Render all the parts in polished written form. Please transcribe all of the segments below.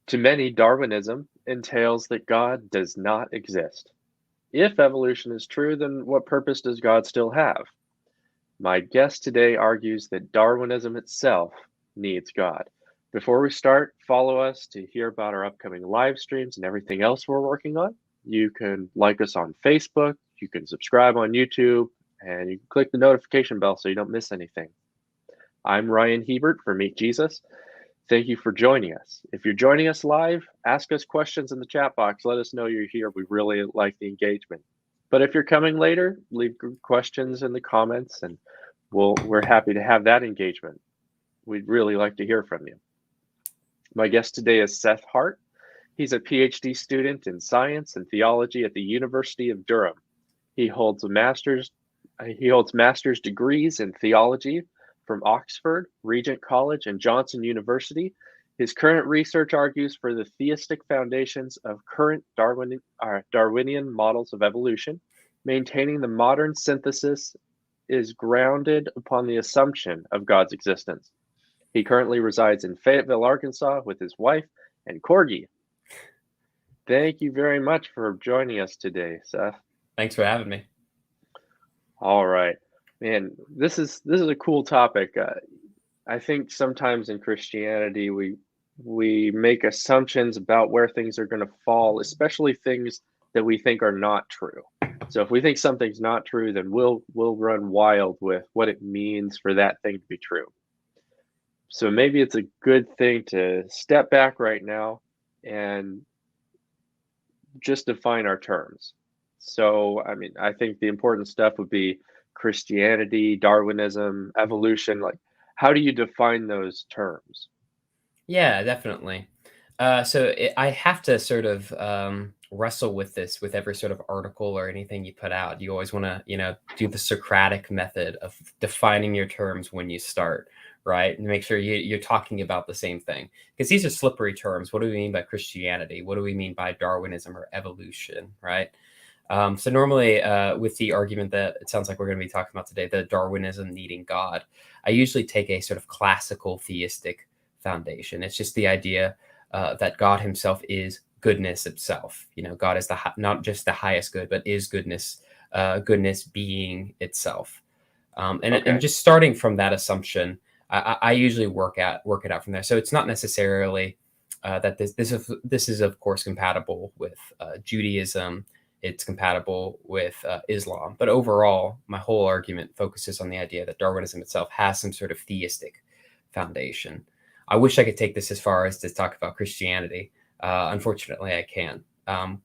To many, Darwinism entails that God does not exist. If evolution is true, then what purpose does God still have? My guest today argues that Darwinism itself needs God. Before we start, follow us to hear about our upcoming live streams and everything else we're working on. You can like us on Facebook, you can subscribe on YouTube, and you can click the notification bell so you don't miss anything. I'm Ryan Hebert for Meet Jesus. Thank you for joining us. If you're joining us live, ask us questions in the chat box. Let us know you're here. We really like the engagement. But if you're coming later, leave questions in the comments and we're happy to have that engagement. We'd really like to hear from you. My guest today is Seth Hart. He's a PhD student in science and theology at the University of Durham. He holds master's degrees in theology from Oxford, Regent College, and Johnson University. His current research argues for the theistic foundations of current Darwinian models of evolution. Maintaining the modern synthesis is grounded upon the assumption of God's existence. He currently resides in Fayetteville, Arkansas, with his wife and corgi. Thank you very much for joining us today, Seth. Thanks for having me. All right. Man, this is a cool topic. I think sometimes in Christianity we make assumptions about where things are going to fall, especially things that we think are not true. So if we think something's not true, then we'll run wild with what it means for that thing to be true. So maybe it's a good thing to step back right now and just define our terms. So, I mean, I think the important stuff would be Christianity, Darwinism, evolution. Like, how do you define those terms? Yeah, definitely. I have to sort of wrestle with this with every sort of article or anything you put out. You always want to, do the Socratic method of defining your terms when you start, right? And make sure you're talking about the same thing, because these are slippery terms. What do we mean by Christianity? What do we mean by Darwinism or evolution, right? So normally with the argument that it sounds like we're going to be talking about today, the Darwinism needing God, I usually take a sort of classical theistic foundation. It's just the idea that God himself is goodness itself. God is not just the highest good, but is goodness, goodness being itself. And just starting from that assumption, I usually work it out from there. So it's not necessarily that this is of course compatible with Judaism. It's compatible with Islam. But overall, my whole argument focuses on the idea that Darwinism itself has some sort of theistic foundation. I wish I could take this as far as to talk about Christianity. Unfortunately, I can't.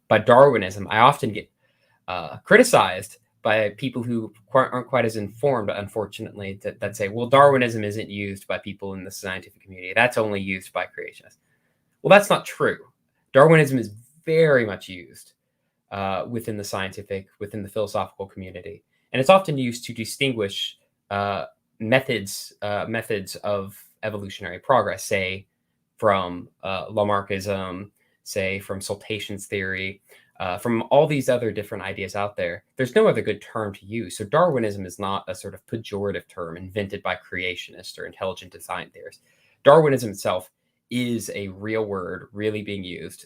By Darwinism, I often get criticized by people who aren't quite as informed, unfortunately, that say, well, Darwinism isn't used by people in the scientific community. That's only used by creationists. Well, that's not true. Darwinism is very much used within the philosophical community. And it's often used to distinguish methods of evolutionary progress, say from Lamarckism, say from Saltation's theory, from all these other different ideas out there. There's no other good term to use. So Darwinism is not a sort of pejorative term invented by creationists or intelligent design theorists. Darwinism itself is a real word really being used.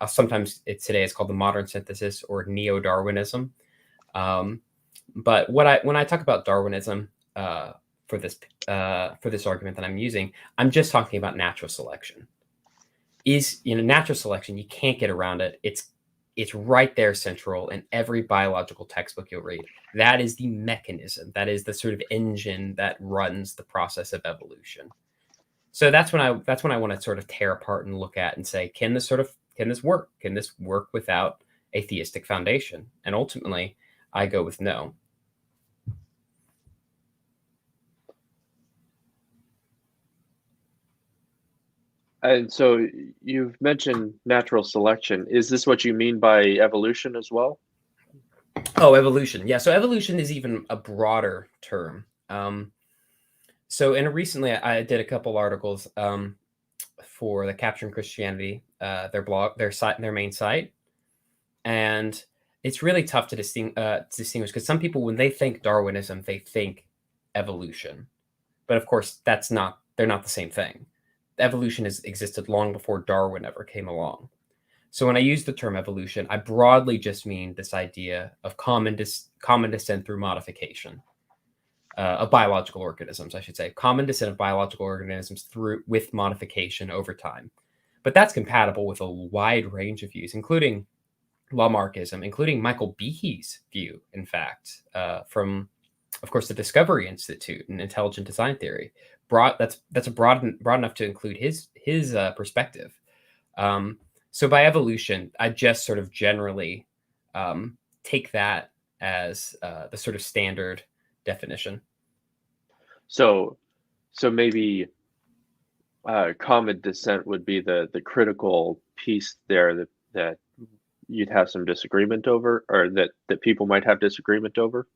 Sometimes today it's called the modern synthesis or neo-Darwinism. But when I talk about Darwinism for this argument that I'm using, I'm just talking about natural selection. Natural selection, you can't get around it. It's right there central in every biological textbook you'll read. That is the mechanism. That is the sort of engine that runs the process of evolution. So that's when I want to sort of tear apart and look at and say, can this work? Can this work without a theistic foundation? And ultimately, I go with no. And so you've mentioned natural selection. Is this what you mean by evolution as well? Oh, evolution. Yeah. So evolution is even a broader term. Recently I did a couple articles for the Capturing Christianity, their blog, their main site. And it's really tough to distinguish because some people, when they think Darwinism, they think evolution. But of course, they're not the same thing. evolution has existed long before Darwin ever came along. So when I use the term evolution, I broadly just mean this idea of common descent through modification of biological organisms, I should say. Common descent of biological organisms with modification over time. But that's compatible with a wide range of views, including Lamarckism, including Michael Behe's view, in fact, from, of course, the Discovery Institute and intelligent design theory. That's broad enough to include his perspective. So by evolution, I just sort of generally take that as the sort of standard definition. So maybe common descent would be the critical piece there that you'd have some disagreement over, or that people might have disagreement over.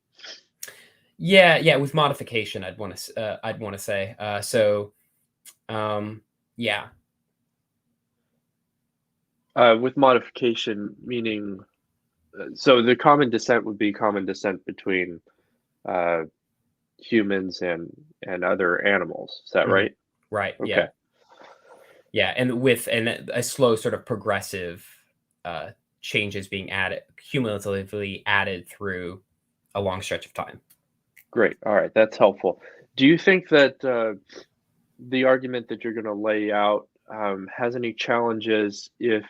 Yeah, with modification, I'd want to say. Yeah. With modification, meaning, so the common descent would be common descent between humans and other animals. Is that right? Right. Okay. Yeah, and with a slow sort of progressive changes being added, cumulatively added through a long stretch of time. Great. All right, that's helpful. Do you think that the argument that you're going to lay out has any challenges if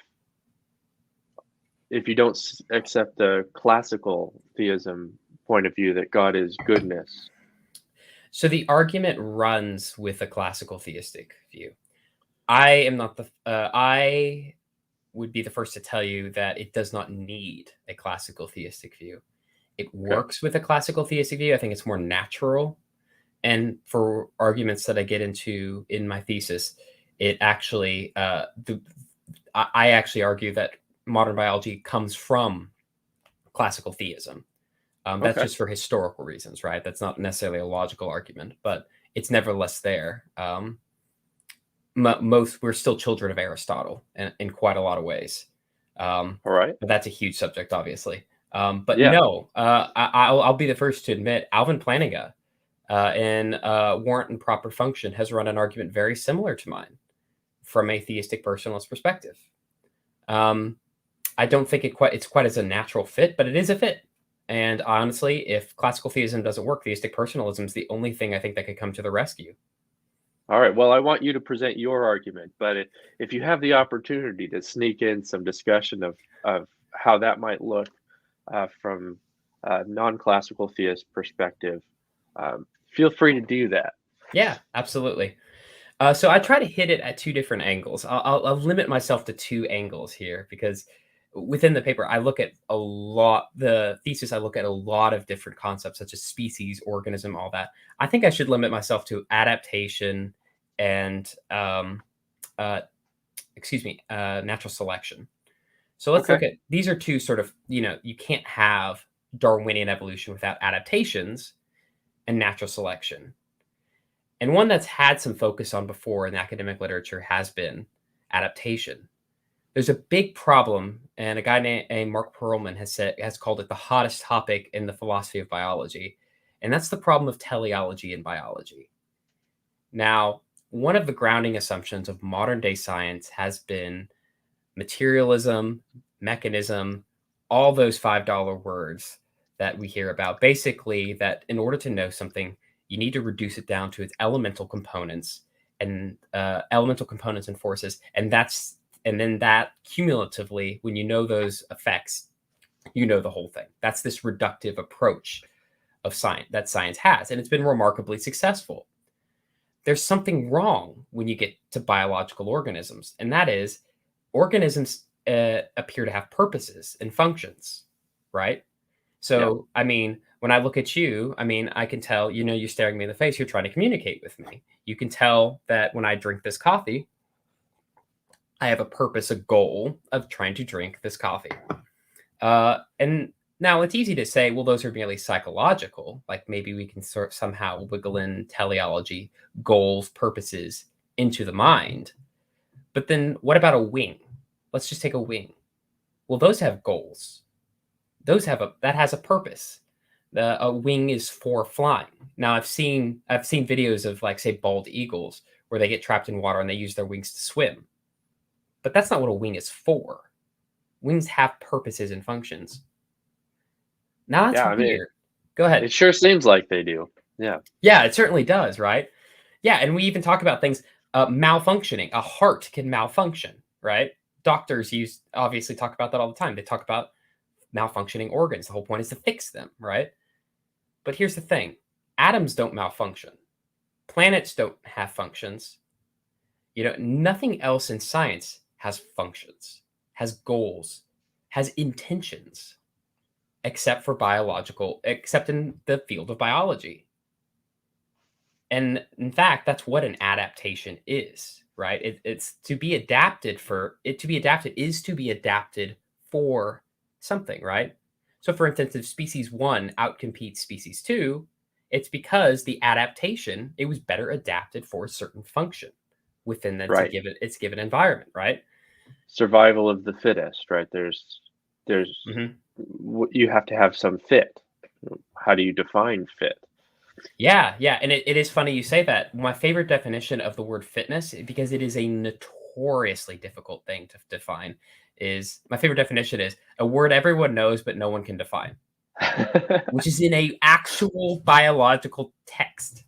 you don't accept the classical theism point of view that God is goodness? So the argument runs with a classical theistic view. I would be the first to tell you that it does not need a classical theistic view. It works with a classical theistic view. I think it's more natural. And for arguments that I get into in my thesis, it actually, I actually argue that modern biology comes from classical theism. That's just for historical reasons, right? That's not necessarily a logical argument, but it's nevertheless there. We're still children of Aristotle in quite a lot of ways. All right. But that's a huge subject, obviously. But Yeah. no, I'll be the first to admit Alvin Plantinga in Warrant and Proper Function has run an argument very similar to mine from a theistic personalist perspective. I don't think it's quite as a natural fit, but it is a fit. And honestly, if classical theism doesn't work, theistic personalism is the only thing I think that could come to the rescue. All right. Well, I want you to present your argument, but if you have the opportunity to sneak in some discussion of how that might look from a non-classical theist perspective, feel free to do that. Yeah, absolutely. So I try to hit it at two different angles. I'll limit myself to two angles here because within the paper, I look at a lot of different concepts such as species, organism, all that. I think I should limit myself to adaptation and natural selection. So let's look at, these are two sort of, you can't have Darwinian evolution without adaptations and natural selection. And one that's had some focus on before in academic literature has been adaptation. There's a big problem, and a guy named Mark Perlman has called it the hottest topic in the philosophy of biology, and that's the problem of teleology in biology. Now, one of the grounding assumptions of modern day science has been materialism, mechanism, all those $5 words that we hear about. Basically, that in order to know something, you need to reduce it down to its elemental components and forces, and then that cumulatively, when you know those effects, you know the whole thing. That's this reductive approach of science that science has, and it's been remarkably successful. There's something wrong when you get to biological organisms, and that is organisms appear to have purposes and functions, right? So, yeah. I mean, when I look at you, I can tell, you're staring me in the face, you're trying to communicate with me. You can tell that when I drink this coffee, I have a purpose, a goal of trying to drink this coffee. And now it's easy to say, well, those are merely psychological. Like maybe we can somehow wiggle in teleology, goals, purposes into the mind. But then what about a wing? Let's just take a wing. Well, those have goals. That has a purpose. A wing is for flying. Now I've seen videos of, like, say, bald eagles where they get trapped in water and they use their wings to swim. But that's not what a wing is for. Wings have purposes and functions. Now that's Yeah, I mean, weird. Go ahead. it sure seems like they do. Yeah. Yeah, it certainly does, right? Yeah, and we even talk about things malfunctioning. A heart can malfunction, right? Doctors obviously talk about that all the time. They talk about malfunctioning organs. The whole point is to fix them, right? But here's the thing. Atoms don't malfunction. Planets don't have functions. Nothing else in science has functions, has goals, has intentions, except in the field of biology. And in fact, that's what an adaptation is, right? It's to be adapted is to be adapted for something, right? So for instance, if species 1 outcompetes species 2, it's because the adaptation, it was better adapted for a certain function within Right. its given environment, right? Survival of the fittest, right? There's Mhm. you have to have some fit. How do you define fit? Yeah, yeah, and it is funny you say that. My favorite definition of the word fitness, because it is a notoriously difficult thing to define, is my favorite definition is a word everyone knows but no one can define, which is in a actual biological text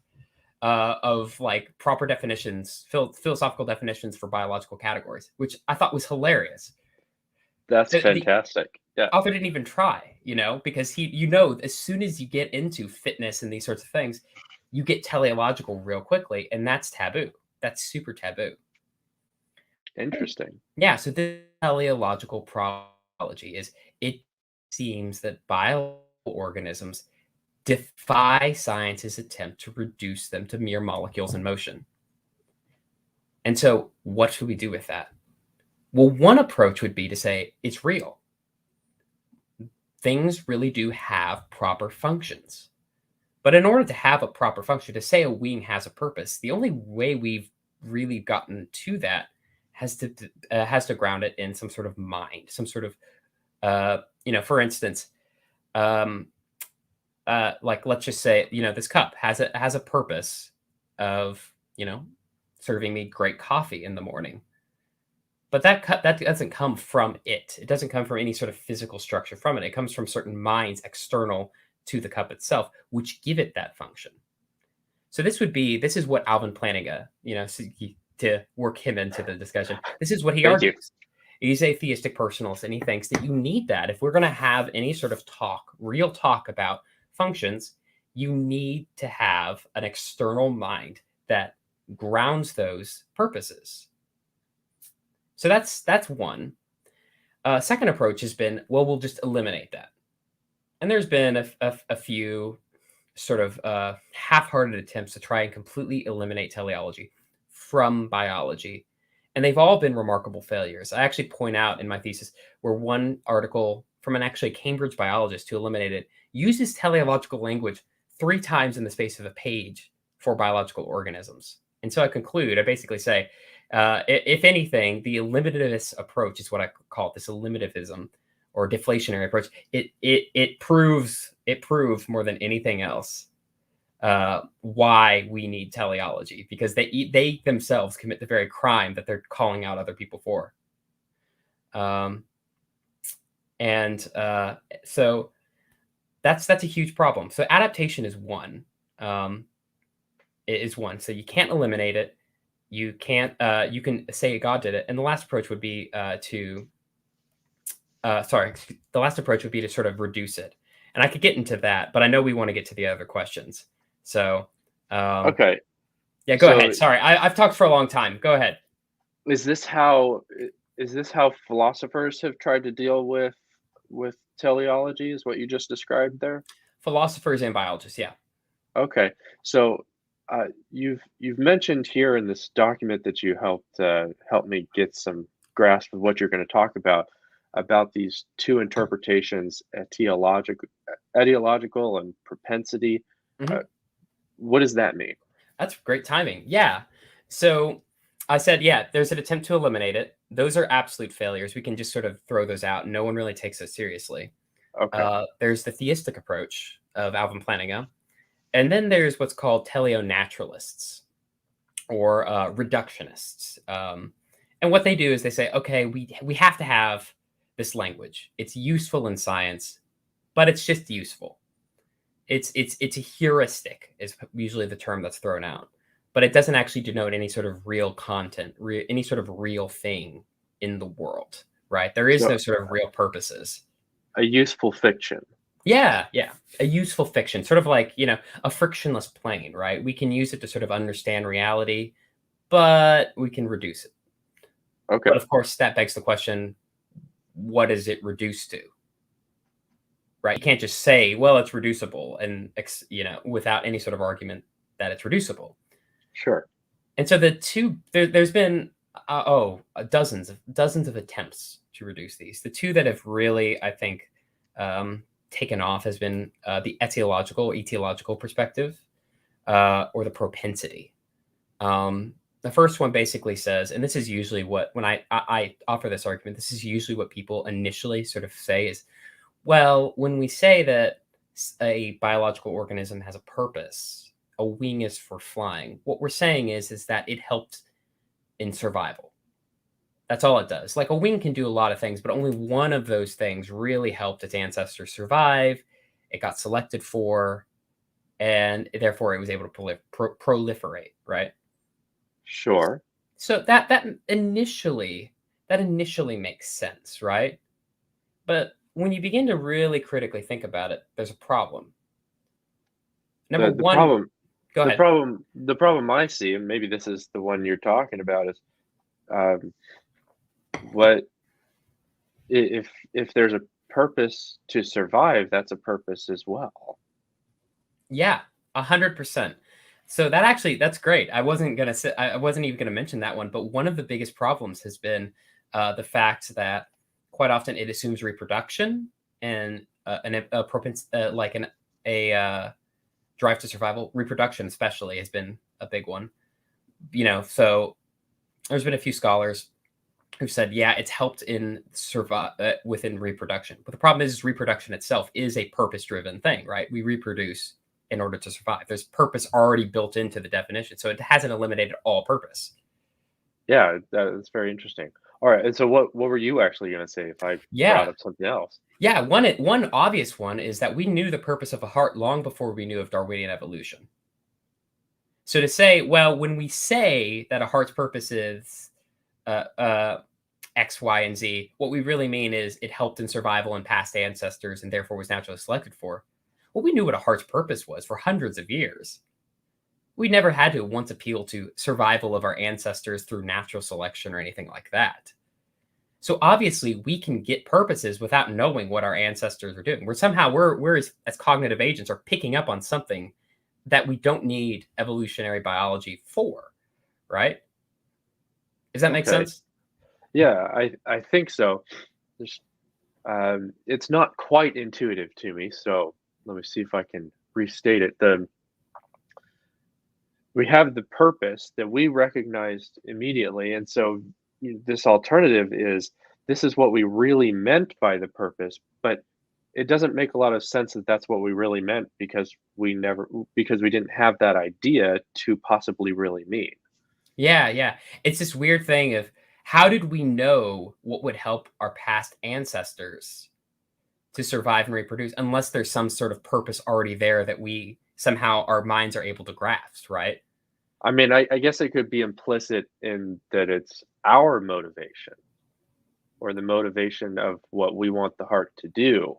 of like proper definitions, philosophical definitions for biological categories, which I thought was hilarious. That's The fantastic. Yeah. author didn't even try, because as soon as you get into fitness and these sorts of things, you get teleological real quickly, and that's taboo. That's super taboo. Interesting. Yeah, so the teleological probability is it seems that biological organisms defy science's attempt to reduce them to mere molecules in motion. And so what should we do with that? Well, one approach would be to say it's real. Things really do have proper functions. But in order to have a proper function, to say a wing has a purpose, the only way we've really gotten to that has to ground it in some sort of mind, some sort of, for instance, like let's just say, this cup has a purpose of, serving me great coffee in the morning. But that doesn't come from it. It doesn't come from any sort of physical structure from it. It comes from certain minds external to the cup itself, which give it that function. So this is what Alvin Plantinga, to work him into the discussion. This is what he Thank you. argues. He's a theistic personalist, and he thinks that you need that. If we're going to have any sort of real talk about functions, you need to have an external mind that grounds those purposes. So that's one. Second approach has been, well, we'll just eliminate that. And there's been a few sort of half-hearted attempts to try and completely eliminate teleology from biology. And they've all been remarkable failures. I actually point out in my thesis where one article from an actually Cambridge biologist who eliminated it uses teleological language 3 times in the space of a page for biological organisms. And so I basically say, if anything, the eliminativist approach is what I call it, this eliminativism or deflationary approach. It proves more than anything else why we need teleology, because they themselves commit the very crime that they're calling out other people for. So that's a huge problem. So adaptation is one. It is one. So you can't eliminate it. You can't. You can say God did it, and the last approach would be the last approach would be to sort of reduce it. And I could get into that, but I know we want to get to the other questions. So, Okay. Yeah, go ahead. Sorry, I've talked for a long time. Go ahead. Is this how philosophers have tried to deal with teleology? Is what you just described there? Philosophers and biologists, yeah. Okay. So you've mentioned here in this document that you helped me get some grasp of what you're going to talk about these two interpretations, etiological and propensity. Mm-hmm. What does that mean? That's great timing. Yeah. So I said, yeah, there's an attempt to eliminate it. Those are absolute failures. We can just sort of throw those out. No one really takes it seriously. Okay. There's the theistic approach of Alvin Plantinga. And then there's what's called teleonaturalists. or reductionists. And what they do is they say, okay, we have to have this language. It's useful in science, but it's just useful. It's a heuristic is usually the term that's thrown out, but it doesn't actually denote any sort of real content, any sort of real thing in the world, right? There is So no sort of real purposes. a useful fiction. Yeah, yeah. A useful fiction, sort of like, a frictionless plane, right? We can use it to sort of understand reality, but we can reduce it. Okay. But of course, that begs the question, what is it reduced to? Right? You can't just say, well, it's reducible and, without any sort of argument that it's reducible. Sure. And so there's been, dozens of attempts to reduce these. The two that have really, I think, taken off has been the etiological perspective, or the propensity. The first one basically says, and this is usually when I offer this argument, this is usually what people initially sort of say is, well, when we say that a biological organism has a purpose, a wing is for flying, what we're saying is that it helped in survival. That's all it does. Like a wing can do a lot of things, but only one of those things really helped its ancestors survive. It got selected for, and therefore it was able to proliferate, right? Sure. So that initially makes sense, right? But when you begin to really critically think about it, there's a problem. Number The one, problem go ahead. the problem I see, and maybe this is the one you're talking about, is what if there's a purpose to survive, that's a purpose as well. Yeah, 100%. So that's great. I wasn't even gonna mention that one, but one of the biggest problems has been the fact that quite often it assumes reproduction and a drive to survival. Reproduction, especially, has been a big one. So there's been a few scholars who said, yeah, it's helped in within reproduction. But the problem is reproduction itself is a purpose-driven thing, right? We reproduce in order to survive. There's purpose already built into the definition, so it hasn't eliminated all purpose. Yeah, that's very interesting. All right, and so what were you actually going to say if I brought Yeah, up something else? yeah. One obvious one is that we knew the purpose of a heart long before we knew of Darwinian evolution. So to say, well, when we say that a heart's purpose is X, Y, and Z, what we really mean is it helped in survival in past ancestors and therefore was naturally selected for. Well, we knew what a heart's purpose was for hundreds of years. We never had to once appeal to survival of our ancestors through natural selection or anything like that. So obviously we can get purposes without knowing what our ancestors are doing. We're as cognitive agents are picking up on something that we don't need evolutionary biology for, right? Does that make Okay. sense? Yeah, I think so. There's, it's not quite intuitive to me, so let me see if I can restate it. We have the purpose that we recognized immediately, and so this alternative this is what we really meant by the purpose, but it doesn't make a lot of sense that that's what we really meant because we didn't have that idea to possibly really mean. Yeah, yeah. It's this weird thing of how did we know what would help our past ancestors to survive and reproduce unless there's some sort of purpose already there that we somehow our minds are able to grasp, right? I mean, I guess it could be implicit in that it's our motivation or the motivation of what we want the heart to do,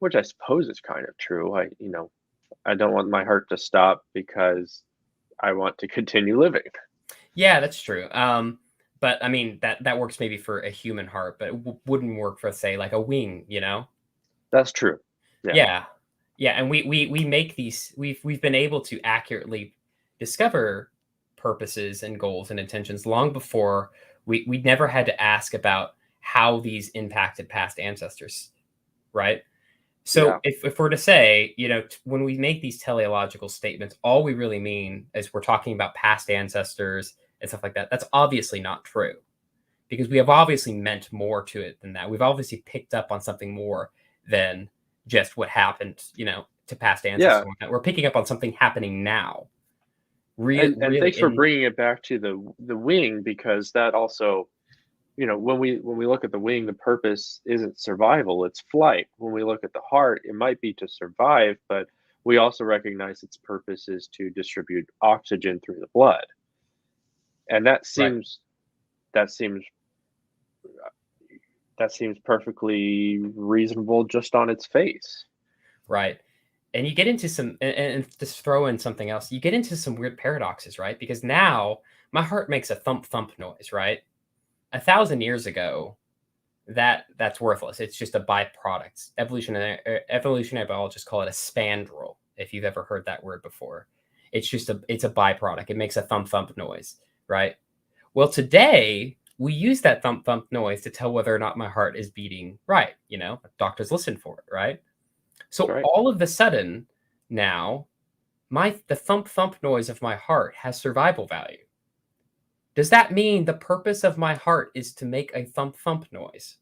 which I suppose is kind of true. I don't want my heart to stop because I want to continue living. Yeah, that's true. But I mean that works maybe for a human heart, but it wouldn't work for say like a wing, you know? That's true. Yeah. Yeah. Yeah, and we make these we've been able to accurately discover purposes and goals and intentions long before we never had to ask about how these impacted past ancestors, right? Yeah. So if we're to say, when we make these teleological statements, all we really mean is we're talking about past ancestors and stuff like that. That's obviously not true because we have obviously meant more to it than that. We've obviously picked up on something more than just what happened, to past ancestors. Yeah. And whatnot. We're picking up on something happening now. And Really, thanks for bringing it back to the wing, because that also, when we look at the wing, the purpose isn't survival, it's flight. When we look at the heart, it might be to survive, but we also recognize its purpose is to distribute oxygen through the blood. And right, that seems that seems perfectly reasonable just on its face. right. And you get into some, and just throw in something else. You get into some weird paradoxes, right? Because now my heart makes a thump thump noise, right? 1,000 years ago, that's worthless. It's just a byproduct. Evolutionary biologists call it a spandrel. If you've ever heard that word before, it's a byproduct. It makes a thump thump noise, right? Well, today we use that thump thump noise to tell whether or not my heart is beating right. Doctors listen for it, right? That's So right. all of a sudden now, the thump thump noise of my heart has survival value. Does that mean the purpose of my heart is to make a thump thump noise?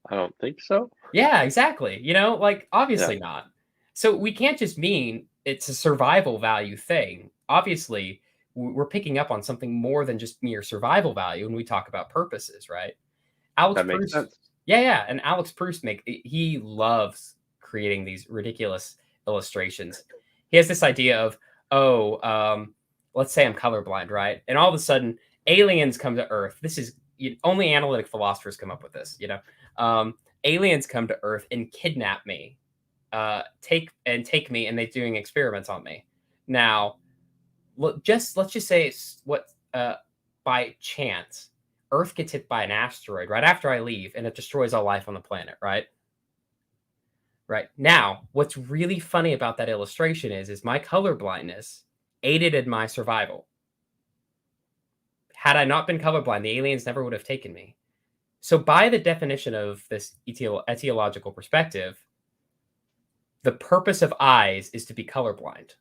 I don't think so. Yeah, exactly. Yeah, Obviously not. So we can't just mean it's a survival value thing. Obviously, we're picking up on something more than just mere survival value when we talk about purposes, right? Alex that makes Proust, sense. yeah, yeah, and Alex Proust he loves creating these ridiculous illustrations. He has this idea of, oh, let's say I'm colorblind, right? And all of a sudden, aliens come to Earth. This is only analytic philosophers come up with this. Aliens come to Earth and kidnap me, take me, and they're doing experiments on me. Now, let's just say it's what by chance Earth gets hit by an asteroid right after I leave, and it destroys all life on the planet, right? Right. Now, what's really funny about that illustration is my color blindness aided in my survival. Had I not been colorblind, the aliens never would have taken me. So, by the definition of this etiological perspective, the purpose of eyes is to be colorblind.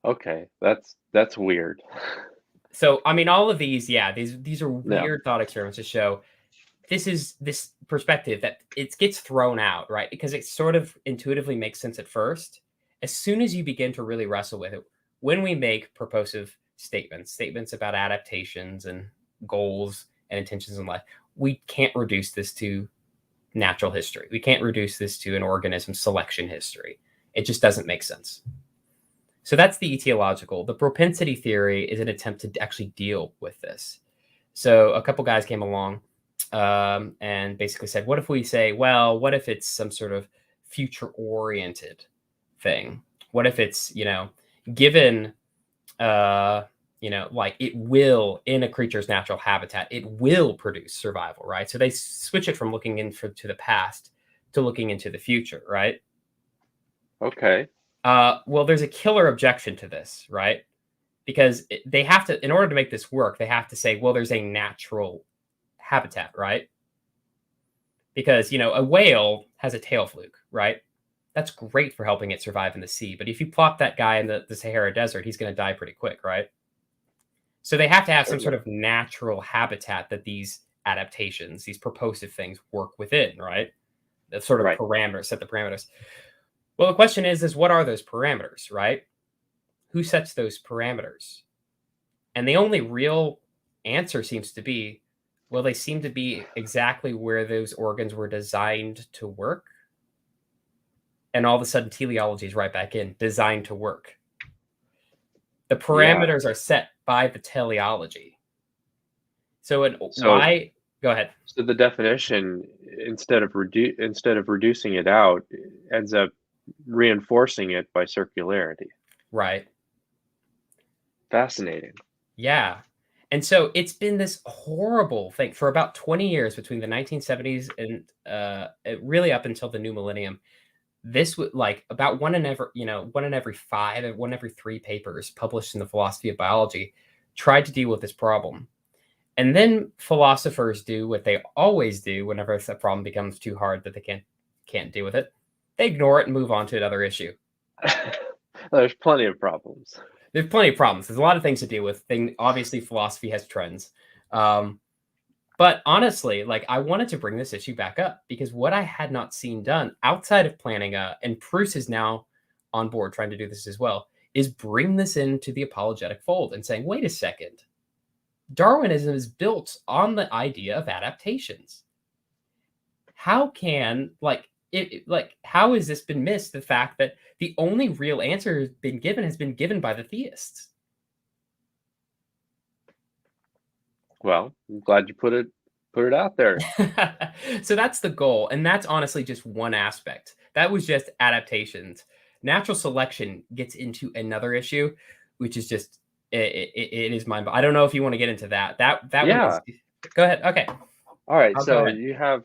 Okay, that's weird. So, I mean, all of these, yeah, these are Yeah, weird thought experiments to show this perspective that it gets thrown out, right? Because it sort of intuitively makes sense at first. As soon as you begin to really wrestle with it, when we make purposive statements about adaptations and goals and intentions in life, we can't reduce this to natural history. We can't reduce this to an organism selection history. It just doesn't make sense. So that's the etiological. The propensity theory is an attempt to actually deal with this. So a couple guys came along and basically said, what if we say, well, what if it's some sort of future oriented thing? What if it's, given, like it will, in a creature's natural habitat, it will produce survival, right? So they switch it from looking to the past to looking into the future, right? okay. Well, there's a killer objection to this, right? Because they have to, in order to make this work, they have to say, well, there's a natural habitat, right? Because, a whale has a tail fluke, right? That's great for helping it survive in the sea. But if you plop that guy in the Sahara Desert, he's going to die pretty quick, right? So they have to have some sort Certainly. of natural habitat that these adaptations, these purposive things work within, right? The sort of Right. parameters, set the parameters. Well, the question is what are those parameters, right? Who sets those parameters? And the only real answer seems to be, well, they seem to be exactly where those organs were designed to work. And all of a sudden, teleology is right back in, designed to work. The Yeah. parameters are set by the teleology. So, So why? Go ahead. so the definition, instead of reducing it out, ends up reinforcing it by circularity. Right. Fascinating. Yeah. And so it's been this horrible thing for about 20 years between the 1970s and really up until the new millennium. This would like about one in every 5 and 1 every 3 papers published in the philosophy of biology tried to deal with this problem. And then philosophers do what they always do whenever a problem becomes too hard that they can't deal with it. They ignore it and move on to another issue. There's plenty of problems. There's plenty of problems. There's a lot of things to deal with. Obviously, philosophy has trends. But honestly, like I wanted to bring this issue back up because what I had not seen done outside of planning and Bruce is now on board trying to do this as well, is bring this into the apologetic fold and saying, wait a second, Darwinism is built on the idea of adaptations. How can how has this been missed? The fact that the only real answer has been given by the theists. Well, I'm glad you put it out there. So that's the goal, and that's honestly just one aspect. That was just adaptations. Natural selection gets into another issue, which is just it is mind. I don't know if you want to get into that. That Yeah. one. Go ahead. Okay. All right. I'll go So ahead. you have.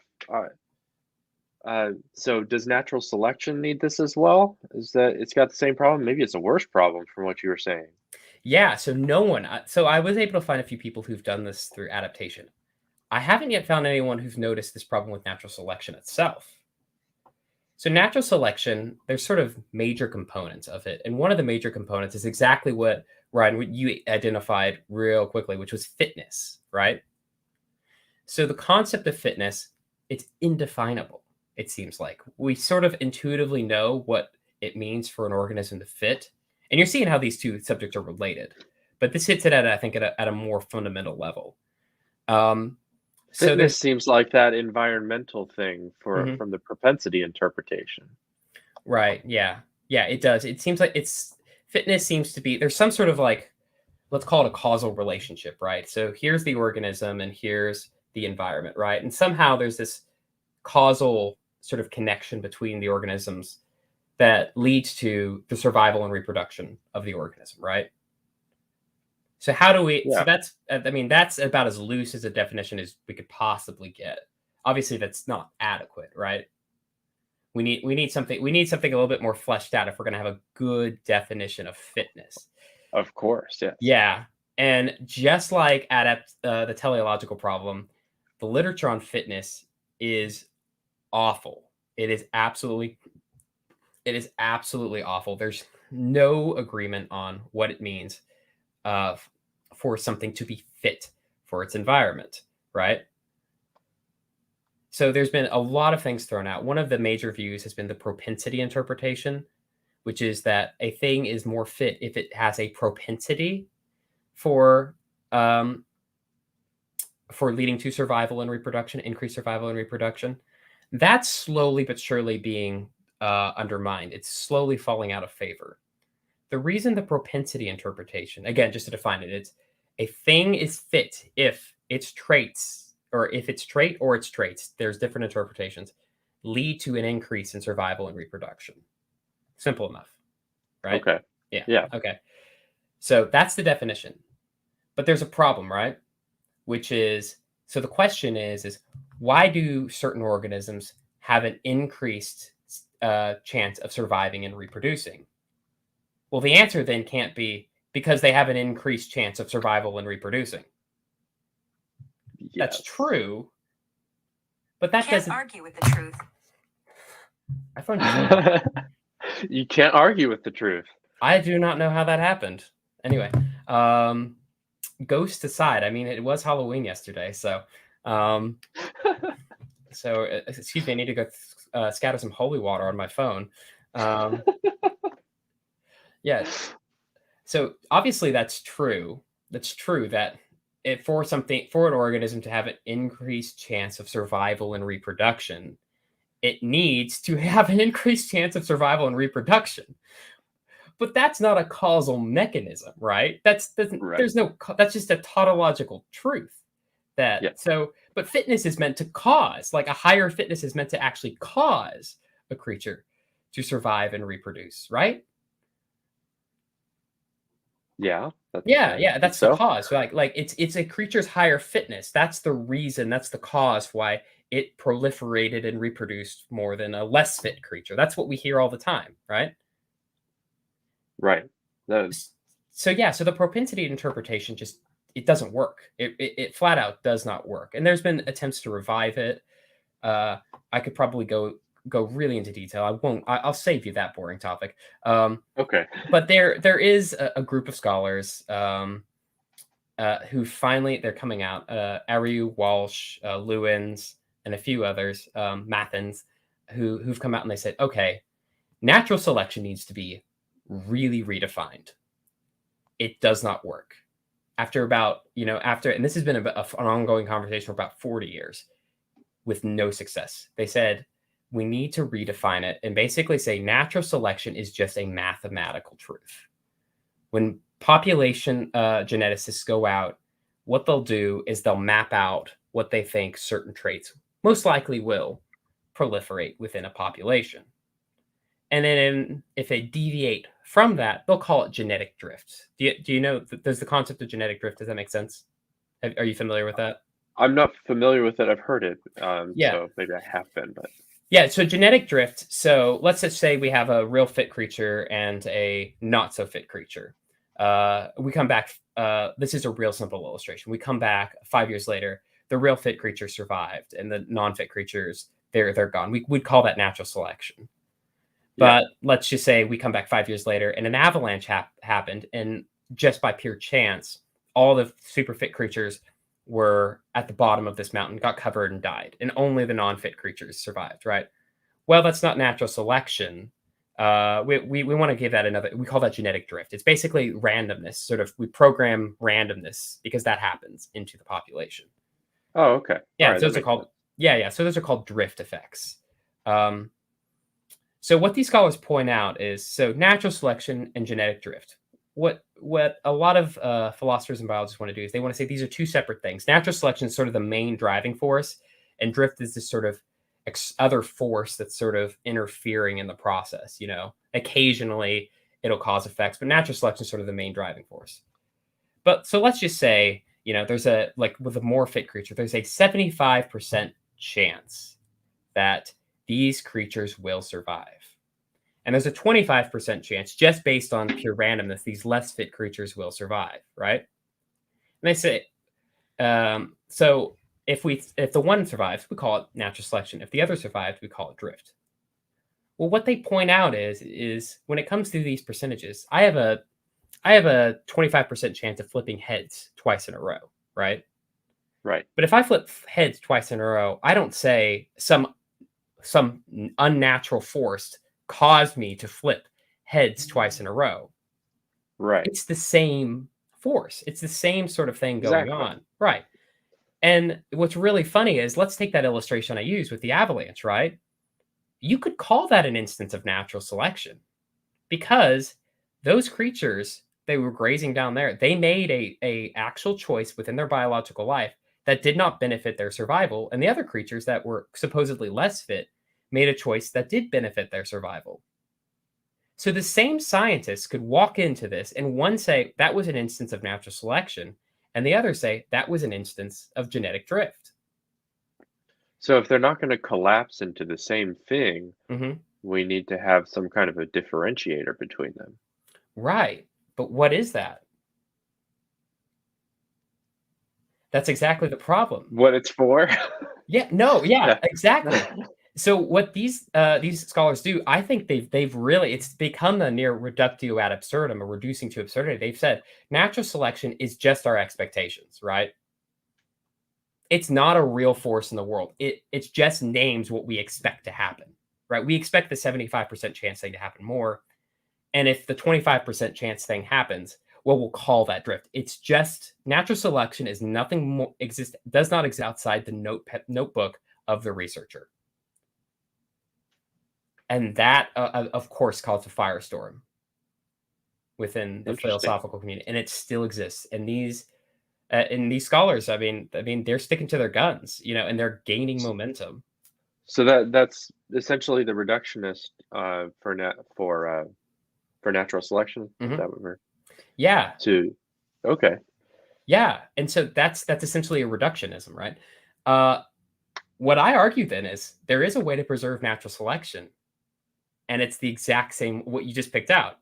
So does natural selection need this as well? Is that it's got the same problem? Maybe it's a worse problem from what you were saying. Yeah. So no one. So I was able to find a few people who've done this through adaptation. I haven't yet found anyone who's noticed this problem with natural selection itself. So natural selection, there's sort of major components of it. And one of the major components is exactly what, Ryan, you identified real quickly, which was fitness, right? So the concept of fitness, it's indefinable, it seems like. We sort of intuitively know what it means for an organism to fit. And you're seeing how these two subjects are related. But this hits it at, I think, at a more fundamental level. So Fitness there's seems like that environmental thing Mhm. from the propensity interpretation. Right. Yeah. Yeah, it does. It seems like fitness seems to be there's some sort of like let's call it a causal relationship, right? So here's the organism and here's the environment, right? And somehow there's this causal sort of connection between the organisms that leads to the survival and reproduction of the organism, right? So how do we so Yeah. that's I mean that's about as loose as a definition as we could possibly get. Obviously that's not adequate, right? We need something a little bit more fleshed out if we're going to have a good definition of fitness. Of course. Yes. Yeah, and just like the teleological problem, the literature on fitness is awful. It is absolutely awful. There's no agreement on what it means uh, for something to be fit for its environment, right? So there's been a lot of things thrown out. One of the major views has been the propensity interpretation, which is that a thing is more fit if it has a propensity for um, for leading to survival and reproduction, increased survival and reproduction. That's slowly but surely being undermined. It's slowly falling out of favor. The reason the propensity interpretation, again, just to define it, it's a thing is fit if its traits, or if its trait or its traits, there's different interpretations, lead to an increase in survival and reproduction. Simple enough, right? Okay. Yeah. Yeah. Okay. So that's the definition. But there's a problem, right? Which is, so the question is why do certain organisms have an increased chance of surviving and reproducing? Well, the answer then can't be because they have an increased chance of survival and reproducing. That's Yes. true, but that Can't doesn't argue with the truth. I find you You can't argue with the truth. I do not know how that happened. Anyway, ghost aside, I mean, it was Halloween yesterday, so excuse me, I need to go scatter some holy water on my phone. Yeah. So obviously that's true. That's true that for an organism to have an increased chance of survival and reproduction, it needs to have an increased chance of survival and reproduction. But that's not a causal mechanism, right? Right. That's just a tautological truth. Yeah. But fitness is meant to cause, like a higher fitness is meant to actually cause a creature to survive and reproduce, right? Yeah. That's the cause. So like it's a creature's higher fitness. That's the reason, that's the cause why it proliferated and reproduced more than a less fit creature. That's what we hear all the time, right? Right. So the propensity interpretation just it doesn't work. It flat out does not work. And there's been attempts to revive it. I could probably go really into detail. I won't. I'll save you that boring topic. Okay. But there is a group of scholars. who finally, they're coming out, Ariu, Walsh, Lewins, and a few others, Mathins, who've come out and they said, okay, natural selection needs to be really redefined. It does not work. After about, and this has been an ongoing conversation for about 40 years with no success. They said, we need to redefine it and basically say natural selection is just a mathematical truth. When population geneticists go out, what they'll do is they'll map out what they think certain traits most likely will proliferate within a population. And then if they deviate from that, they'll call it genetic drift. Do you know, does the concept of genetic drift, does that make sense? Are you familiar with that? I'm not familiar with it. I've heard it. Yeah. So maybe I have been, but. Yeah, so genetic drift. So let's just say we have a real fit creature and a not so fit creature. We come back. This is a real simple illustration. We come back 5 years later. The real fit creature survived, and the non-fit creatures, they're gone. We'd call that natural selection. But let's just say we come back 5 years later, and an avalanche happened, and just by pure chance, all the super fit creatures were at the bottom of this mountain, got covered and died, and only the non-fit creatures survived, right? Well, that's not natural selection. We want to give that another, we call that genetic drift. It's basically randomness, sort of, we program randomness because that happens into the population. Oh, okay. Yeah, right, those are called, so those are called drift effects. So what these scholars point out is, so natural selection and genetic drift. What a lot of philosophers and biologists want to do is they want to say these are two separate things. Natural selection is sort of the main driving force, and drift is this sort of other force that's sort of interfering in the process. Occasionally it'll cause effects, but natural selection is sort of the main driving force. But so let's just say, there's with a more fit creature, there's a 75% chance that these creatures will survive. And there's a 25% chance, just based on pure randomness, these less fit creatures will survive, right? And they say, so if the one survives, we call it natural selection. If the other survives, we call it drift. Well, what they point out is when it comes to these percentages, I have a 25% chance of flipping heads twice in a row, right? Right. But if I flip heads twice in a row, I don't say some unnatural force caused me to flip heads twice in a row. Right. It's the same force. It's the same sort of thing going on. Right. And what's really funny is, let's take that illustration I used with the avalanche, right? You could call that an instance of natural selection, because those creatures, they were grazing down there. They made a actual choice within their biological life that did not benefit their survival. And the other creatures that were supposedly less fit made a choice that did benefit their survival. So the same scientists could walk into this and one say that was an instance of natural selection, and the other say that was an instance of genetic drift. So if they're not going to collapse into the same thing, we need to have some kind of a differentiator between them. Right. But what is that? That's exactly the problem. What it's for? Exactly. So what these scholars do, I think they've really, it's become a near reductio ad absurdum, or reducing to absurdity. They've said natural selection is just our expectations, right? It's not a real force in the world. It's just names what we expect to happen, right? We expect the 75% chance thing to happen more. And if the 25% chance thing happens, well, we'll call that drift. It's just natural selection is nothing more, does not exist outside the notebook of the researcher. And that, of course, caused a firestorm within the philosophical community, and it still exists. And these scholars, I mean, they're sticking to their guns, and they're gaining momentum. So that's essentially the reductionist for natural selection. Is that what we're? Yeah. Okay. Yeah, and so that's essentially a reductionism, right? What I argue then is there is a way to preserve natural selection, and it's the exact same what you just picked out.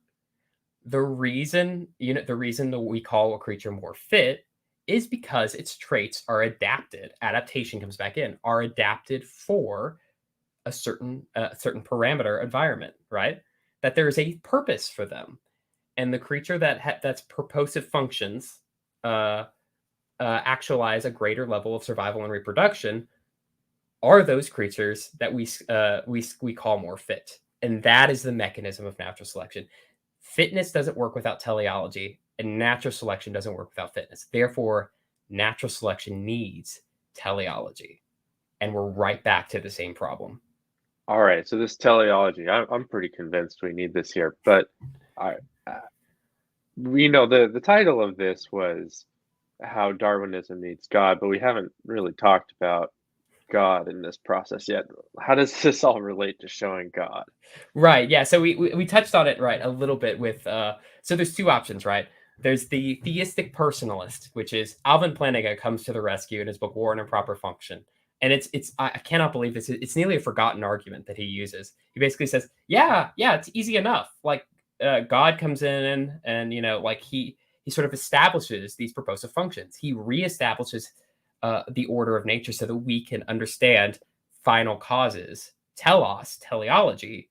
The reason that we call a creature more fit is because its traits are adapted. Adaptation comes back in, are adapted for a certain parameter environment, right? That there is a purpose for them. And the creature that's purposive functions actualize a greater level of survival and reproduction are those creatures that we call more fit. And that is the mechanism of natural selection. Fitness doesn't work without teleology, and natural selection doesn't work without fitness. Therefore, natural selection needs teleology. And we're right back to the same problem. All right, so this teleology, I'm pretty convinced we need this here, but I, we know the title of this was how Darwinism needs God, but we haven't really talked about God in this process yet. How does this all relate to showing God? Right. Yeah. So we touched on it right a little bit with so there's two options, right? There's the theistic personalist, which is Alvin Plantinga comes to the rescue in his book War and Improper Function. And I cannot believe this. It's nearly a forgotten argument that he uses. He basically says, yeah, it's easy enough. Like God comes in and like he sort of establishes these purposive functions. He reestablishes the order of nature so that we can understand final causes, telos, teleology,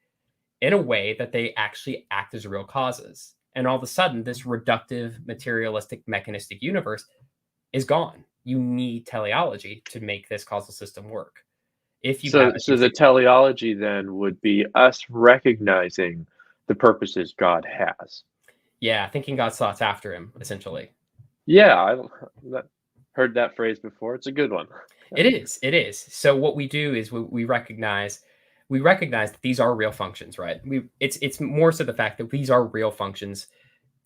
in a way that they actually act as real causes. And all of a sudden, this reductive, materialistic, mechanistic universe is gone. You need teleology to make this causal system work. If you have So the teleology then would be us recognizing the purposes God has. yeah, thinking God's thoughts after him, essentially. Yeah, heard that phrase before. It's a good one. It is. So what we do is we recognize that these are real functions, right? It's more so the fact that these are real functions.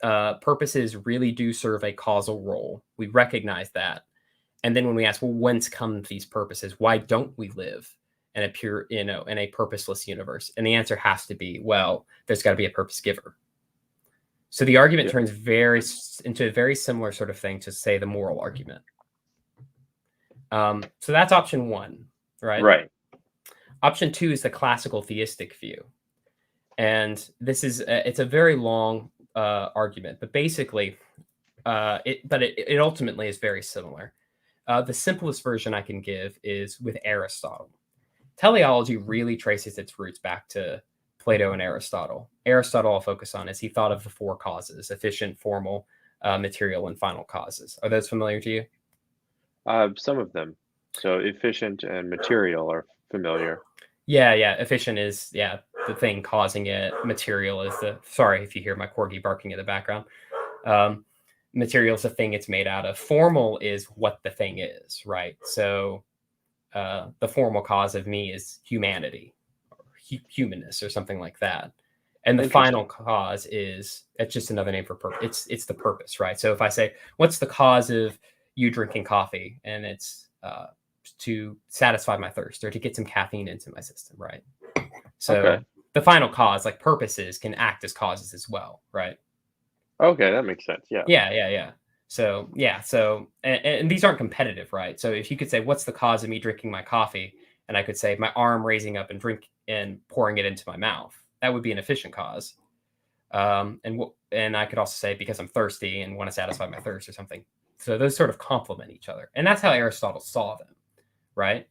Purposes really do serve a causal role. We recognize that. And then when we ask, well, whence come these purposes? Why don't we live in a pure, in a purposeless universe? And the answer has to be, well, there's got to be a purpose giver. So the argument turns into a very similar sort of thing to, say, the moral argument. So that's option one, right? Right. Option two is the classical theistic view. And this is, it's a very long argument, but basically, it ultimately is very similar. The simplest version I can give is with Aristotle. Teleology really traces its roots back to Plato and Aristotle. Aristotle I'll focus on as he thought of the four causes: efficient, formal, material, and final causes. Are those familiar to you? Some of them. So efficient and material are familiar. Yeah. Efficient is the thing causing it. Material is sorry if you hear my corgi barking in the background. Material is the thing it's made out of. Formal is what the thing is, right? So the formal cause of me is humanity, or humanness, or something like that. And the final cause it's just another name for purpose. It's the purpose, right? So if I say, what's the cause of you drinking coffee? And it's to satisfy my thirst or to get some caffeine into my system, right? So the final cause, like purposes, can act as causes as well, right? Okay, that makes sense. Yeah. So and these aren't competitive, right? So if you could say, what's the cause of me drinking my coffee? And I could say my arm raising up and pouring it into my mouth. That would be an efficient cause. And I could also say because I'm thirsty and want to satisfy my thirst or something. So those sort of complement each other. And that's how Aristotle saw them, right?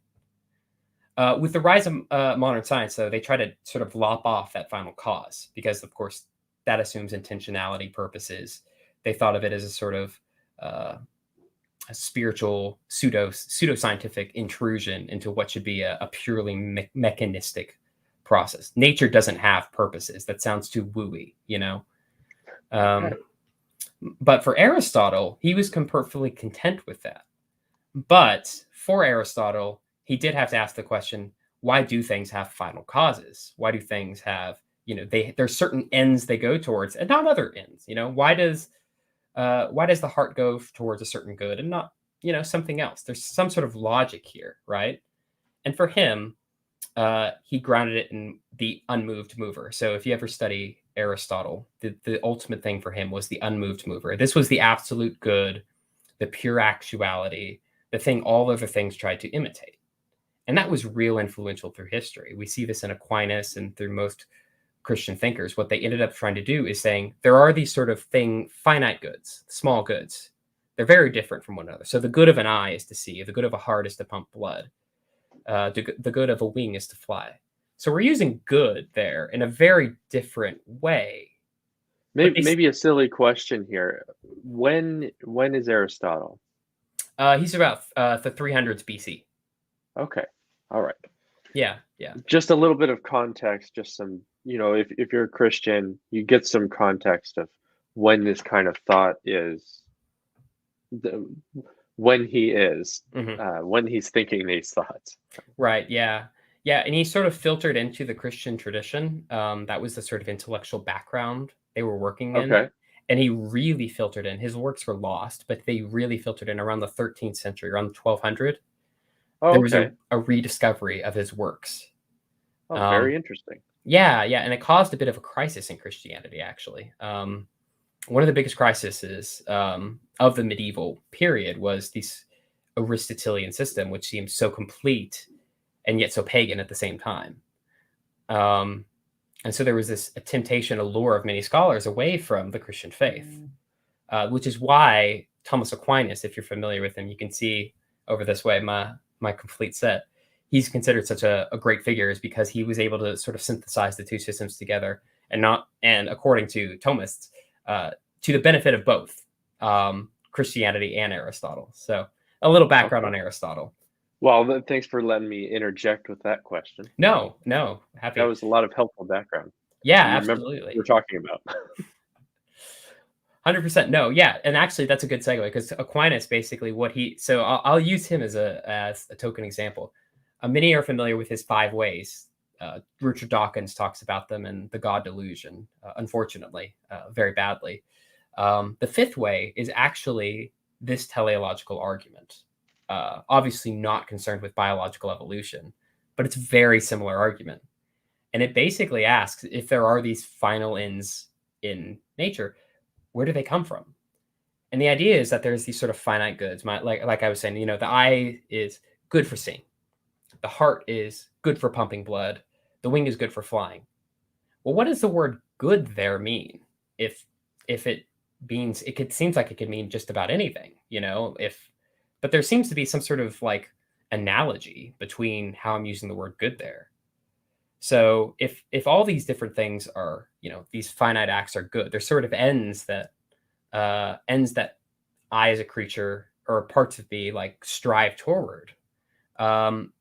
With the rise of modern science, though, they try to sort of lop off that final cause because, of course, that assumes intentionality purposes. They thought of it as a sort of a spiritual pseudoscientific intrusion into what should be a purely mechanistic process. Nature doesn't have purposes. That sounds too wooey, But for Aristotle, he was perfectly content with that. But for Aristotle, he did have to ask the question, why do things have final causes? Why do things have, there's certain ends they go towards and not other ends? Why does the heart go towards a certain good and not, something else? There's some sort of logic here, right? And for him, he grounded it in the unmoved mover. So if you ever study Aristotle, the ultimate thing for him was the unmoved mover. This was the absolute good, the pure actuality, the thing all other things tried to imitate. And that was real influential through history. We see this in Aquinas and through most Christian thinkers. What they ended up trying to do is saying there are these sort of finite goods, small goods. They're very different from one another. So the good of an eye is to see. The good of a heart is to pump blood. The good of a wing is to fly. So we're using good there in a very different way. Maybe a silly question here. When is Aristotle? He's about the 300s BC. Okay. All right. Yeah, yeah. Just a little bit of context, just some, if you're a Christian, you get some context of when this kind of thought is, the, Hmm. when he's thinking these thoughts. Right, yeah. Yeah, and he sort of filtered into the Christian tradition. That was the sort of intellectual background they were working in. Okay. And he really filtered in. His works were lost, but they really filtered in around the 13th century, around 1200. Oh, There was okay. a rediscovery of his works. Oh, Um, very interesting. yeah, yeah, and it caused a bit of a crisis in Christianity, actually. One of the biggest crises of the medieval period was this Aristotelian system, which seemed so complete and yet so pagan at the same time. Um, and so there was this a temptation, a lure of many scholars away from the Christian faith, which is why Thomas Aquinas, if you're familiar with him, you can see over this way my complete set. He's considered such a great figure is because he was able to sort of synthesize the two systems together and according to Thomists, to the benefit of both Christianity and Aristotle. So a little background Okay. on Aristotle. Well, thanks for letting me interject with that question. No, no, That happy. was a lot of helpful background. Yeah, You remember what absolutely. we're talking about. 100% no, yeah, and actually that's a good segue because Aquinas basically what he so I'll use him as a token example. Many are familiar with his five ways. Richard Dawkins talks about them in The God Delusion, unfortunately, very badly. The fifth way is actually this teleological argument. Obviously not concerned with biological evolution, but it's a very similar argument. And it basically asks if there are these final ends in nature, where do they come from? And the idea is that there's these sort of finite goods. Like I was saying, the eye is good for seeing, the heart is good for pumping blood, the wing is good for flying. Well, what does the word "good" there mean? If it means seems like it could mean just about anything, but there seems to be some sort of like analogy between how I'm using the word "good" there. So if all these different things are, these finite acts are good, they're sort of ends that I as a creature or parts of me like strive toward.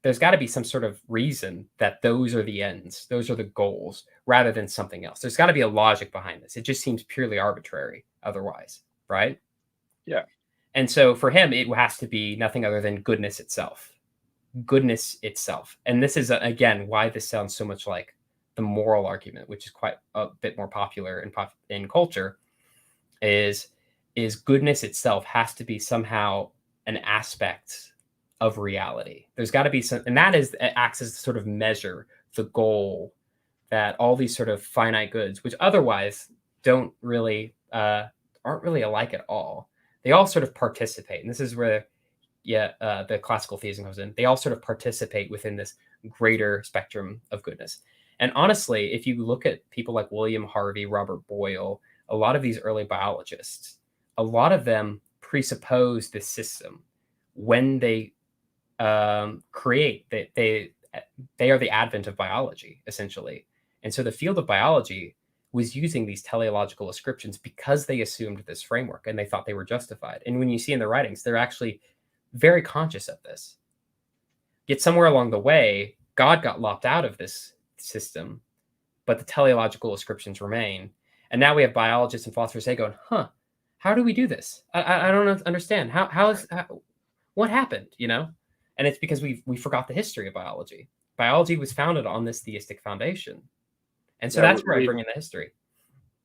There's got to be some sort of reason that those are the ends, those are the goals, rather than something else. There's got to be a logic behind this. It just seems purely arbitrary otherwise, right? Yeah. And so for him, it has to be nothing other than goodness itself. Goodness itself. And this is, again, why this sounds so much like the moral argument, which is quite a bit more popular in culture, is goodness itself has to be somehow an aspect of reality. There's got to be some, and that acts as sort of measure, the goal that all these sort of finite goods, which otherwise don't really aren't really alike at all. They all sort of participate, and this is where the classical theism comes in. They all sort of participate within this greater spectrum of goodness. And honestly, if you look at people like William Harvey, Robert Boyle, a lot of these early biologists, a lot of them presuppose this system when they create that they are the advent of biology, essentially. And so the field of biology was using these teleological ascriptions because they assumed this framework and they thought they were justified. And when you see in the writings, they're actually very conscious of this. Yet somewhere along the way, God got lopped out of this system, but the teleological ascriptions remain. And now we have biologists and philosophers going, how do we do this? I don't understand. What happened, And it's because we forgot the history of biology. Biology was founded on this theistic foundation. And so Yeah, that's where I bring in the history.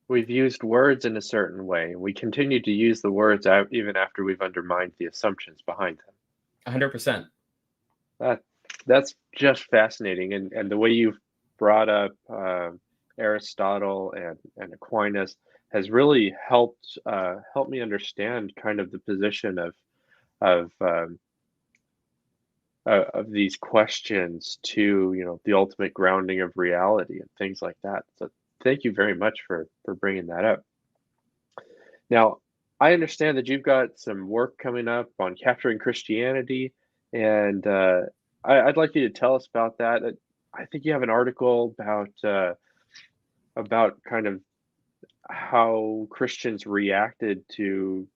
we've used words in a certain way. We continue to use the words out even after we've undermined the assumptions behind them. 100%. That's just fascinating, and the way you've brought up Aristotle and Aquinas has really helped me understand kind of the position of um, of these questions to the ultimate grounding of reality and things like that. So thank you very much for bringing that up. Now, I understand that you've got some work coming up on capturing Christianity, and I'd like you to tell us about that. I think you have an article about kind of how Christians reacted to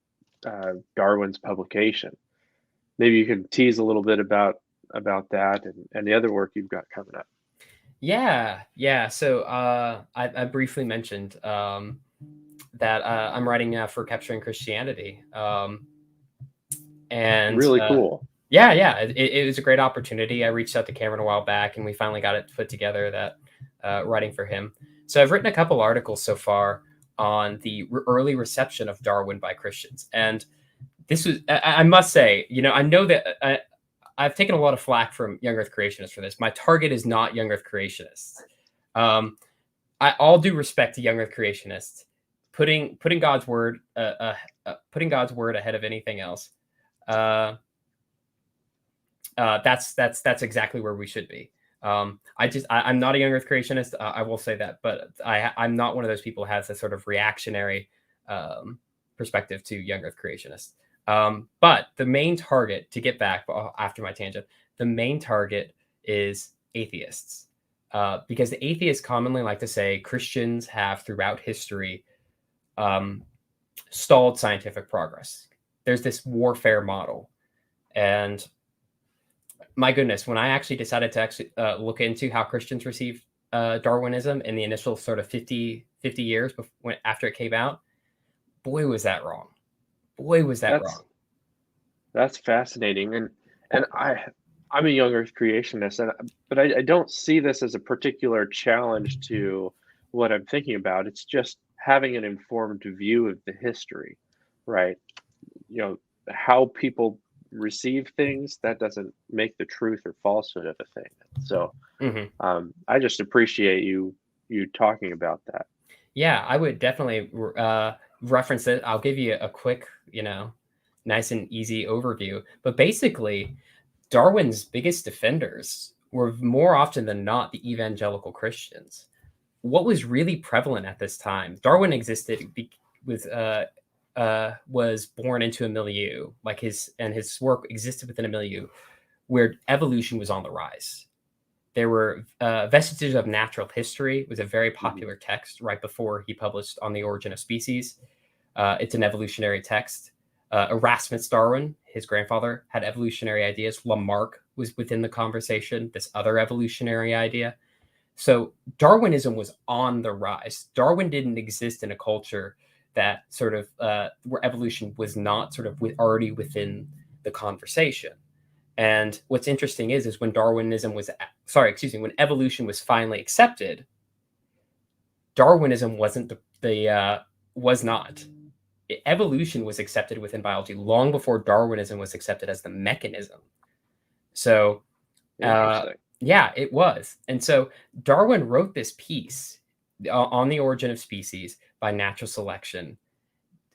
Darwin's publication. maybe you can tease a little bit about that and the other work you've got coming up. Yeah, yeah. So I briefly mentioned that I'm writing for Capturing Christianity, and Really cool. yeah, yeah, it was a great opportunity. I reached out to Cameron a while back, and we finally got it put together. That writing for him. So I've written a couple articles so far on the early reception of Darwin by Christians, and this was I must say, I know that I've taken a lot of flack from young Earth creationists for this. My target is not young Earth creationists. All due respect to young Earth creationists, putting God's word putting God's word ahead of anything else. That's exactly where we should be. I'm not a young Earth creationist. I will say that, but I'm not one of those people who has a sort of reactionary perspective to young Earth creationists. But the main target, to get back after my tangent, the main target is atheists. Because the atheists commonly like to say Christians have throughout history stalled scientific progress. There's this warfare model. And my goodness, when I actually decided to look into how Christians received Darwinism in the initial sort of 50 years after it came out, boy, was that wrong. Boy, was that wrong. That's fascinating. And I'm a young Earth creationist, but I don't see this as a particular challenge to what I'm thinking about. It's just having an informed view of the history, right? How people receive things, that doesn't make the truth or falsehood of a thing. So I just appreciate you talking about that. Yeah, I would definitely reference it. I'll give you a quick, nice and easy overview. But basically, Darwin's biggest defenders were more often than not the evangelical Christians. What was really prevalent at this time? Darwin existed was born into a milieu, like his work existed within a milieu where evolution was on the rise. There were vestiges of natural history. It was a very popular text right before he published On the Origin of Species. It's an evolutionary text. Erasmus Darwin, his grandfather, had evolutionary ideas. Lamarck was within the conversation, this other evolutionary idea. So Darwinism was on the rise. Darwin didn't exist in a culture that sort of where evolution was not sort of already within the conversation. And what's interesting is when when evolution was finally accepted, Darwinism wasn't was not. Evolution was accepted within biology long before Darwinism was accepted as the mechanism. So, yeah, it was. And so Darwin wrote this piece on the origin of species by natural selection.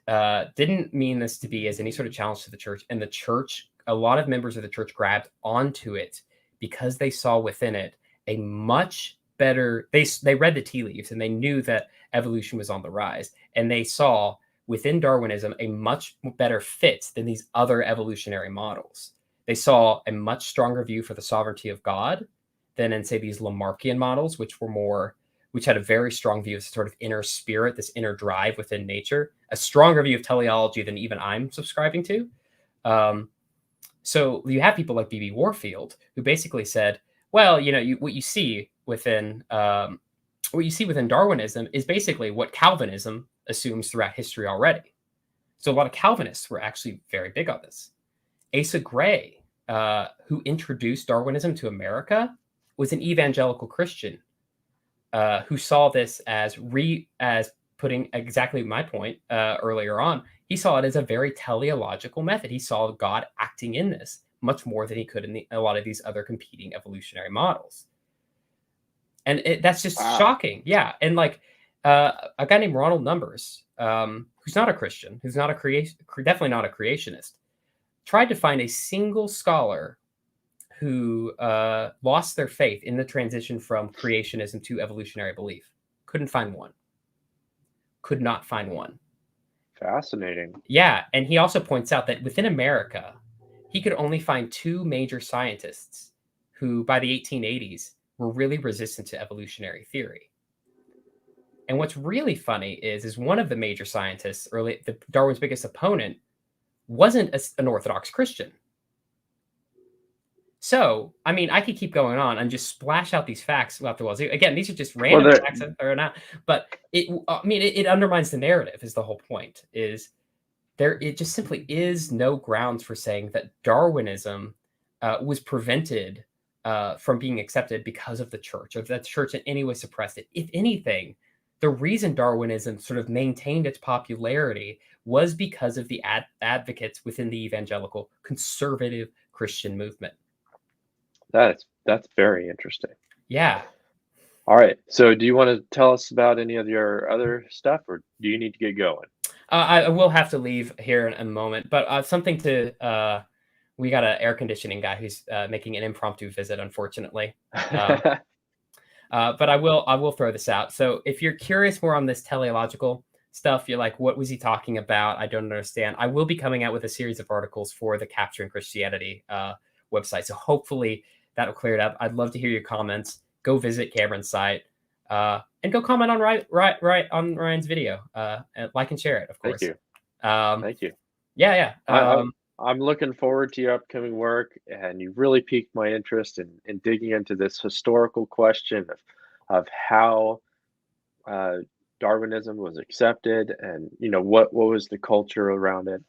Didn't mean this to be as any sort of challenge to the church. And the church, a lot of members of the church grabbed onto it because they saw within it a much better, they read the tea leaves and they knew that evolution was on the rise. And they saw within Darwinism a much better fit than these other evolutionary models. They saw a much stronger view for the sovereignty of God than in, say, these Lamarckian models, which had a very strong view of sort of inner spirit, this inner drive within nature, a stronger view of teleology than even I'm subscribing to. So you have people like B.B. Warfield, who basically said, well, what you see within Darwinism is basically what Calvinism assumes throughout history already. So a lot of Calvinists were actually very big on this. Asa Gray, who introduced Darwinism to America, was an evangelical Christian who saw this as putting exactly my point earlier on. He saw it as a very teleological method. He saw God acting in this much more than he could in a lot of these other competing evolutionary models. And that's just shocking. Yeah. And like a guy named Ronald Numbers, who's not a Christian, who's not definitely not a creationist, tried to find a single scholar who lost their faith in the transition from creationism to evolutionary belief. Couldn't find one. Could not find one. Fascinating. Yeah. And he also points out that within America, he could only find two major scientists who, by the 1880s, were really resistant to evolutionary theory. And what's really funny is one of the major scientists, Darwin's biggest opponent, wasn't an Orthodox Christian. So, I mean, I could keep going on and just splash out these facts about the world. Again, these are just Well, random facts that are not, but it undermines the narrative is the whole point, is it just simply is no grounds for saying that Darwinism was prevented from being accepted because of the church, or that the church in any way suppressed it. If anything, the reason Darwinism sort of maintained its popularity was because of the advocates within the evangelical conservative Christian movement. that's very interesting. Yeah. All right. So, do you want to tell us about any of your other stuff, or do you need to get going? I will have to leave here in a moment, but something to we got an air conditioning guy who's making an impromptu visit, unfortunately. But I will throw this out. So if you're curious more on this teleological stuff, you're like, what was he talking about? I don't understand. I will be coming out with a series of articles for the Capturing Christianity website. So hopefully that'll clear it up. I'd love to hear your comments. Go visit Cameron's site and go comment on on Ryan's video. And like and share it, of course. Thank you. Thank you. Yeah. I'm looking forward to your upcoming work, and you really piqued my interest in digging into this historical question of how Darwinism was accepted, and what was the culture around it.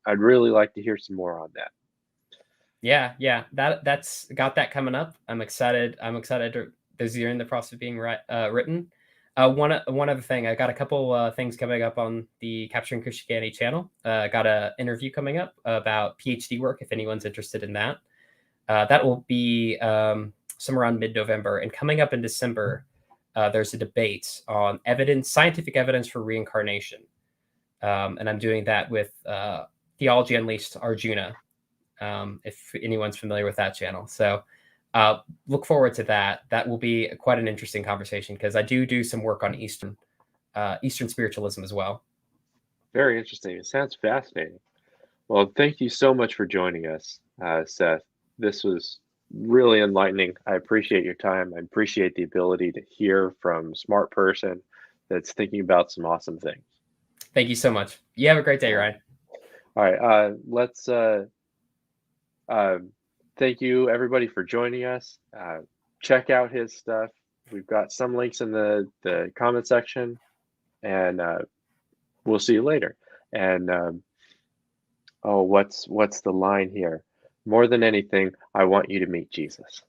I'd really like to hear some more on that. Yeah. That's got that coming up. I'm excited. Those are in the process of being written. One other thing, I got a couple things coming up on the Capturing Christianity channel. Got an interview coming up about PhD work, if anyone's interested in that. That will be somewhere around mid-November. And coming up in December, there's a debate on scientific evidence for reincarnation. And I'm doing that with Theology Unleashed Arjuna, if anyone's familiar with that channel. So look forward to that. That will be quite an interesting conversation, because I do some work on Eastern spiritualism as well. Very interesting. It sounds fascinating. Well, thank you so much for joining us, Seth. This was really enlightening. I appreciate your time. I appreciate the ability to hear from a smart person that's thinking about some awesome things. Thank you so much. You have a great day, Ryan. All right. Let's thank you, everybody, for joining us. Check out his stuff. We've got some links in the comment section, and we'll see you later. And what's the line here? More than anything, I want you to meet Jesus.